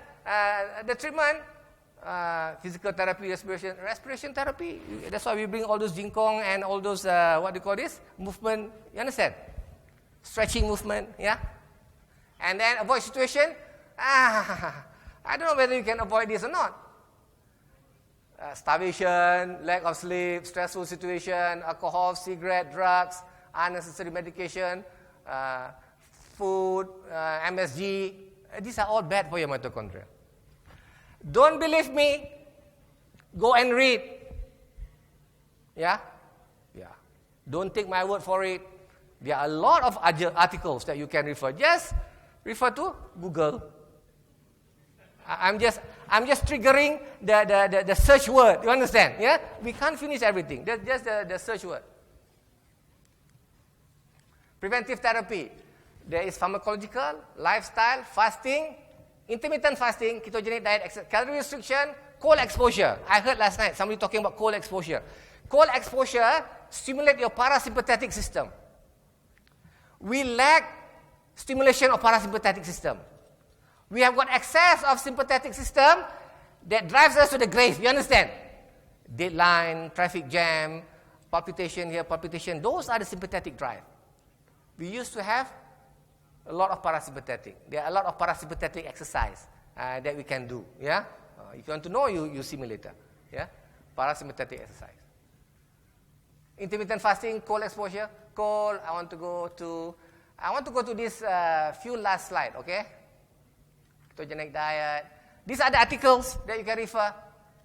treatment. Physical therapy, respiration therapy. That's why we bring all those jingkong and all those, what do you call this? Movement. You understand? Stretching movement, yeah? And then avoid situation. I don't know whether you can avoid this or not. Starvation, lack of sleep, stressful situation, alcohol, cigarette, drugs, unnecessary medication, food, MSG. These are all bad for your mitochondria. Don't believe me, Go and read. Yeah? Yeah. Don't take my word for it. There are a lot of articles that you can refer. Just refer to Google. I'm just triggering the search word. You understand? Yeah? We can't finish everything. That's just the search word. Preventive therapy. There is pharmacological, lifestyle, fasting, intermittent fasting, ketogenic diet, calorie restriction, cold exposure. I heard last night somebody talking about cold exposure. Cold exposure stimulates your parasympathetic system. We lack stimulation of parasympathetic system. We have got excess of sympathetic system that drives us to the grave. You understand? Deadline, traffic jam, palpitation here, palpitation. Those are the sympathetic drive. We used to have a lot of parasympathetic. There are a lot of parasympathetic exercise that we can do. Yeah. If you want to know, you simulator. Yeah. Parasympathetic exercise. Intermittent fasting, cold exposure. Cold. I want to go to this few last slide. Okay. Ketogenic diet. These are the articles that you can refer.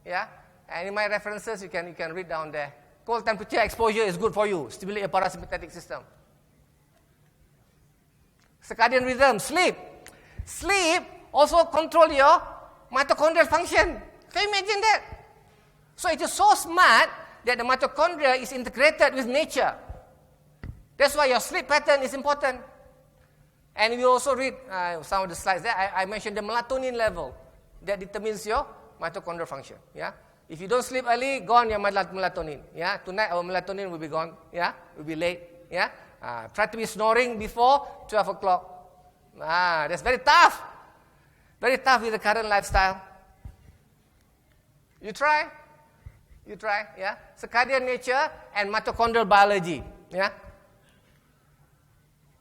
Yeah. And in my references, you can read down there. Cold temperature exposure is good for you. Stimulate your parasympathetic system. Circadian rhythm, sleep. Sleep also control your mitochondrial function. Can you imagine that? So it is so smart that the mitochondria is integrated with nature. That's why your sleep pattern is important. And we also read some of the slides there. I mentioned the melatonin level that determines your mitochondrial function. Yeah. If you don't sleep early, gone your melatonin. Yeah. Tonight our melatonin will be gone. Yeah. Will be late. Yeah. Try to be snoring before 12 o'clock. That's very tough. Very tough with the current lifestyle. You try. Yeah. Circadian nature and mitochondrial biology. Yeah.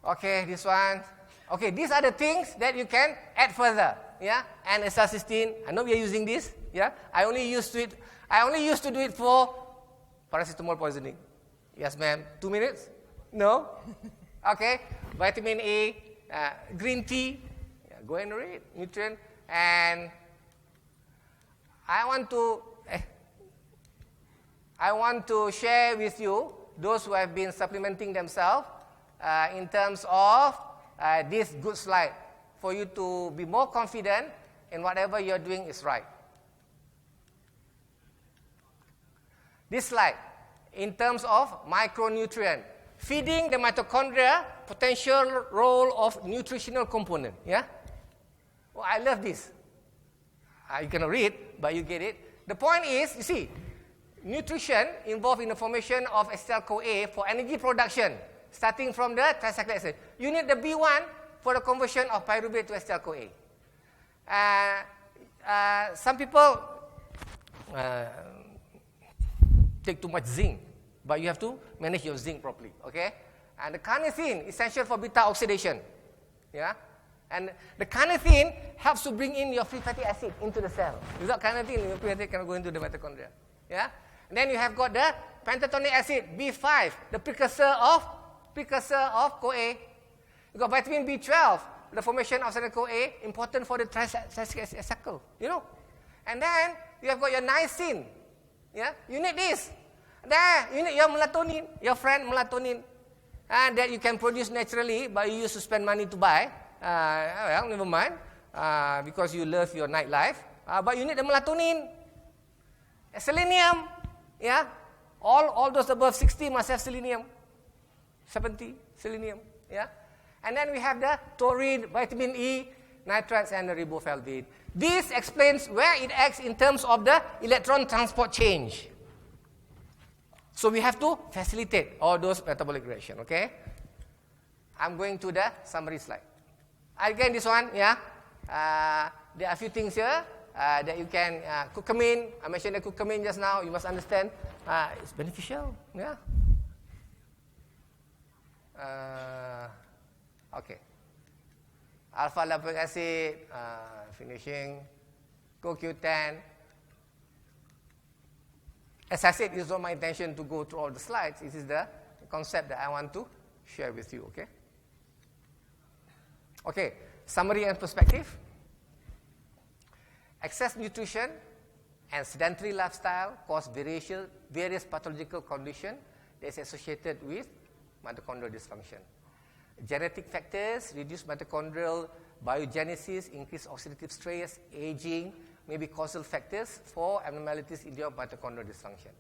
Okay, this one. Okay, these are the things that you can add further. Yeah. And acetylcysteine. I know we are using this. Yeah. I only used to do it for paracetamol poisoning. Yes, ma'am. 2 minutes. No? Okay. Vitamin A, green tea. Yeah, go and read. Nutrient. And I want to share with you those who have been supplementing themselves in terms of this good slide for you to be more confident in whatever you're doing is right. This slide, in terms of micronutrient. Feeding the mitochondria, potential role of nutritional component. Yeah? Oh, I love this. You cannot read, but you get it. The point is, you see, nutrition involved in the formation of acetyl-CoA for energy production, starting from the tricyclic acid. You need the B1 for the conversion of pyruvate to acetyl-CoA. Some people take too much zinc. But you have to manage your zinc properly, okay? And the carnitine, essential for beta oxidation, yeah? And the carnitine helps to bring in your free fatty acid into the cell. Without carnitine, your free fatty cannot go into the mitochondria, yeah? And then you have got the pentatomic acid, B5, the precursor of CoA. You got vitamin B12, the formation of acetyl-CoA, important for the tricyclic cycle, you know? And then you have got your niacin, yeah? You need this. There, you need your melatonin, your friend melatonin, that you can produce naturally, but you used to spend money to buy. Well, never mind, because you love your nightlife. But you need the melatonin, selenium, yeah. All those above 60 must have selenium, 70 selenium, yeah. And then we have the taurine, vitamin E, nitrates, and the riboflavin. This explains where it acts in terms of the electron transport change. So we have to facilitate all those metabolic reactions, okay? I'm going to the summary slide. Again, this one, yeah. There are a few things here that you can, curcumin, I mentioned the curcumin just now, you must understand, it's beneficial, yeah. Okay. Alpha-lipoic acid, finishing, CoQ10. As I said, it's not my intention to go through all the slides. This is the concept that I want to share with you, okay? Okay, summary and perspective. Excess nutrition And sedentary lifestyle cause various pathological conditions that is associated with mitochondrial dysfunction. Genetic factors reduce mitochondrial biogenesis, increase oxidative stress, aging, may be causal factors for abnormalities in your mitochondrial dysfunction.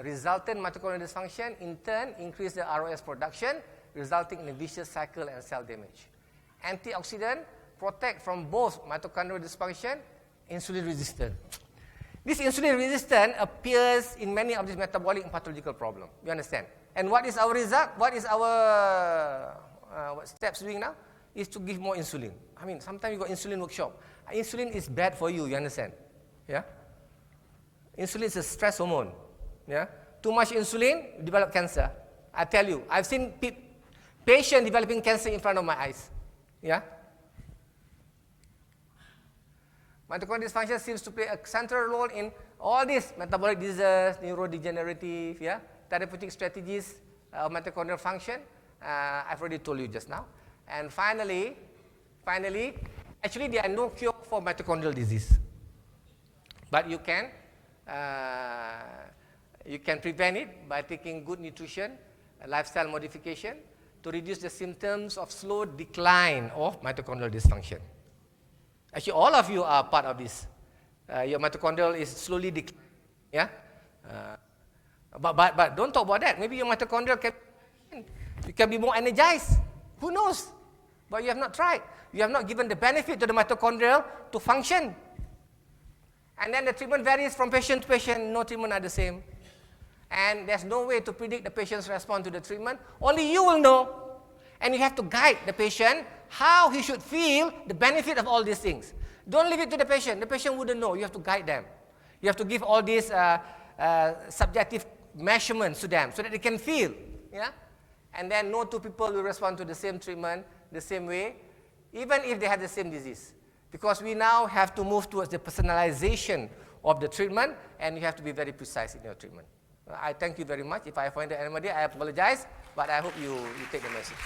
Resultant mitochondrial dysfunction in turn increase the ROS production, resulting in a vicious cycle and cell damage. Antioxidant protect from both mitochondrial dysfunction and insulin resistance. This insulin resistance appears in many of these metabolic and pathological problems. You understand? And what is our result? What is our what steps doing now? Is to give more insulin. I mean, sometimes you got insulin workshop. Insulin is bad for you. You understand? Yeah. Insulin is a stress hormone. Yeah. Too much insulin, you develop cancer. I tell you, I've seen patients developing cancer in front of my eyes. Yeah. Mitochondrial dysfunction seems to play a central role in all these metabolic diseases, neurodegenerative, yeah, therapeutic strategies of mitochondrial function. I've already told you just now. And finally, actually there are no cure for mitochondrial disease, but you can prevent it by taking good nutrition, lifestyle modification to reduce the symptoms of slow decline of mitochondrial dysfunction. Actually, all of you are part of this. Your mitochondrial is slowly declining. Yeah? But don't talk about that. Maybe your mitochondrial you can be more energized. Who knows? But you have not tried. You have not given the benefit to the mitochondrial to function. And then the treatment varies from patient to patient. No treatment are the same. And there's no way to predict the patient's response to the treatment. Only you will know. And you have to guide the patient how he should feel the benefit of all these things. Don't leave it to the patient. The patient wouldn't know. You have to guide them. You have to give all these subjective measurements to them so that they can feel. Yeah? And then no two people will respond to the same treatment the same way, even if they have the same disease. Because we now have to move towards the personalization of the treatment, and you have to be very precise in your treatment. I thank you very much. If I offended anybody, I apologize, but I hope you take the message.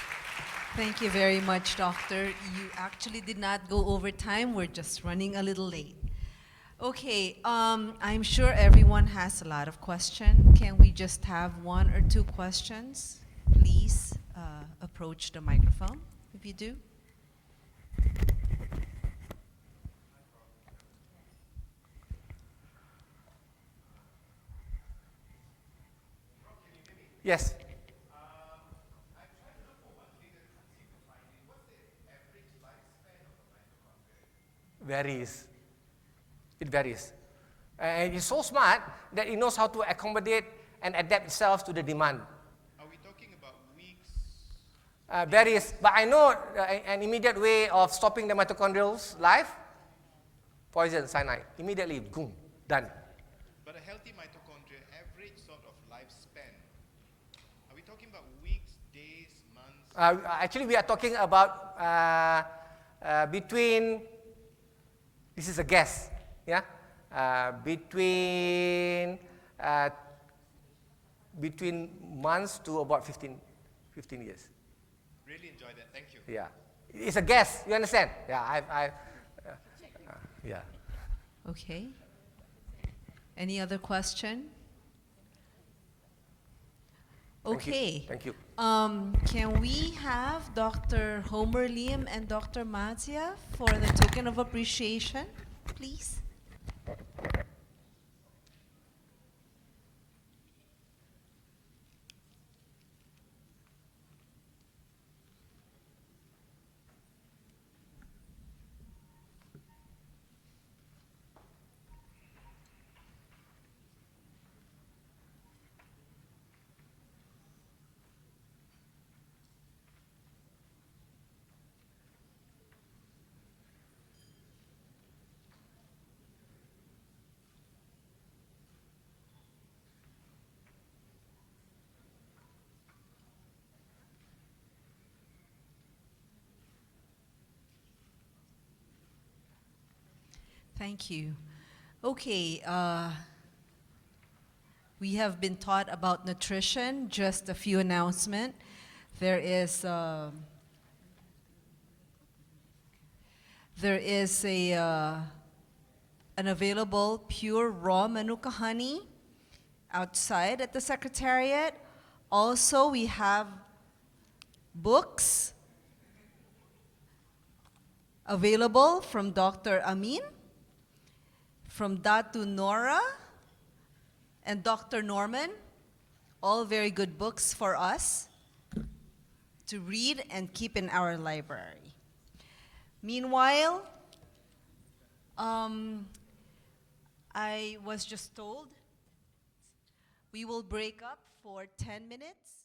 Thank you very much, Doctor. You actually did not go over time. We're just running a little late. Okay, I'm sure everyone has a lot of questions. Can we just have one or two questions? Please approach the microphone if you do. Yes. Varies. It varies. And it's so smart that it knows how to accommodate and adapt itself to the demand. Are we talking about weeks? Varies. But I know an immediate way of stopping the mitochondrial's life, poison, cyanide. Immediately, boom, done. But a healthy mitochondria, average sort of lifespan, are we talking about weeks, days, months? Actually, we are talking about between, this is a guess, yeah? Between months to about 15 years. Really enjoy that. Thank you. Yeah. It's a guess. You understand? Yeah. Yeah. Okay. Any other question? Okay. Thank you. Can we have Dr. Homer Liam and Dr. Mazia for the token of appreciation, please? Thank you. Okay, we have been taught about nutrition. Just a few announcements. There is a an available pure raw Manuka honey outside at the Secretariat. Also, we have books available from Dr. Amin, from Datu Nora, and Dr. Norman. All very good books for us to read and keep in our library. Meanwhile, I was just told we will break up for 10 minutes.